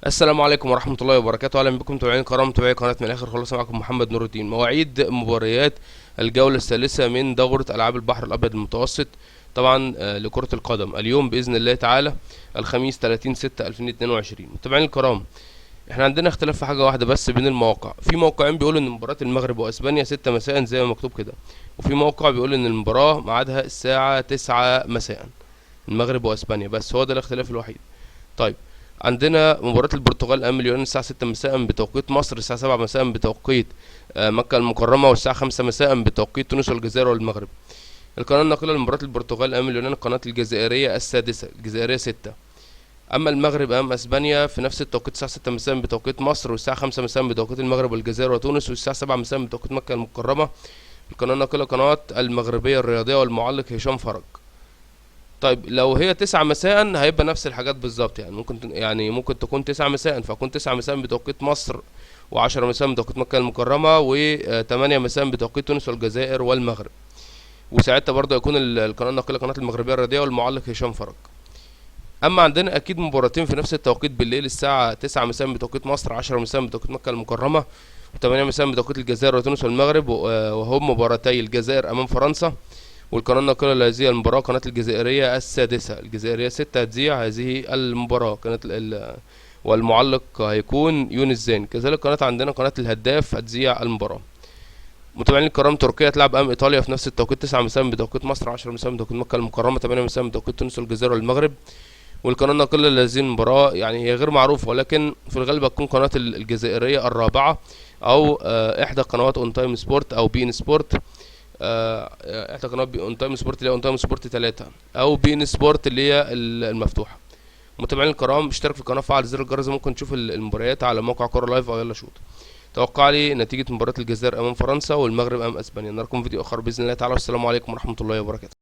السلام عليكم ورحمة الله وبركاته. أهلا بكم متابعين كرام متابعي قناة من الآخر خلاص. معكم محمد نور الدين. مواعيد مباريات الجولة الثالثة من دورة ألعاب البحر الأبيض المتوسط طبعا لكرة القدم اليوم بإذن الله تعالى الخميس 30/6/2022. متابعين الكرام، احنا عندنا اختلاف في حاجة واحدة بس بين المواقع. في موقعين بيقولوا ان مباراة المغرب واسبانيا 6 مساء زي ما مكتوب كده، وفي موقع بيقول ان المباراة ميعادها الساعة 9 مساء المغرب واسبانيا، بس هو ده الاختلاف الوحيد. طيب، عندنا مباراة البرتغال امام اليونان الساعة 6 مساء بتوقيت مصر، الساعة 7 مساء بتوقيت مكة المكرمة، والساعة 5 مساء بتوقيت تونس والجزائر والمغرب. القناة الناقلة لمباراة البرتغال امام اليونان القناة الجزائرية السادسة، الجزائرية 6. اما المغرب امام اسبانيا في نفس التوقيت الساعة 6 مساء بتوقيت مصر، والساعة 5 مساء بتوقيت المغرب والجزائر وتونس، والساعة 7 مساء بتوقيت مكة المكرمة. القناة الناقلة قناة المغربية الرياضية، والمعلق هشام فرج. طيب، لو هي 9 مساء هيبقى نفس الحاجات بالظبط، يعني ممكن تكون 9 مساء، فكون 9 مساء بتوقيت مصر، و10 مساء بتوقيت مكة المكرمة، و8 مساء بتوقيت تونس والجزائر والمغرب. وساعتها برضه يكون القناة الناقلة قناة المغربية الرياضية، والمعلق هشام فرج. اما عندنا اكيد مباراتين في نفس التوقيت بالليل، الساعة 9 مساء بتوقيت مصر، 10 مساء بتوقيت مكة المكرمة، و8 مساء بتوقيت الجزائر وتونس والمغرب، وهم مباراتي الجزائر امام فرنسا. والقناة الناقلة لهذه المباراة قناة الجزائرية السادسة، الجزائرية 6 هتذيع هذه المباراة. والمعلق هيكون يونس زين. كذلك عندنا قناة الهداف هتذيع المباراة. متابعين الكرام، تركيا تلعب امام ايطاليا في نفس التوقيت 9 مساء بتوقيت مصر، 10 مساء بتوقيت مكة المكرمة، 8 مساء بتوقيت تونس والجزائر والمغرب. والقناة الناقلة لهذه المباراة يعني هي غير معروفة، ولكن في الغالب هتكون قناة الجزائرية الرابعة، أو إحدى قنوات أون تايم سبورت أو بي إن سبورت. إحدى قنوات أون تايم سبورت اللي هي أون تايم سبورت 3، أو بي إن سبورت اللي هي المفتوحة. متابعين الكرام، اشترك في القناة وفعل زر الجرس، ممكن تشوف المباريات على موقع كورة لايف أو يلا شوت. توقع لي نتيجة مباراة الجزائر أمام فرنسا والمغرب أمام أسبانيا. نراكم فيديو آخر بإذن الله تعالى، والسلام عليكم ورحمة الله وبركاته.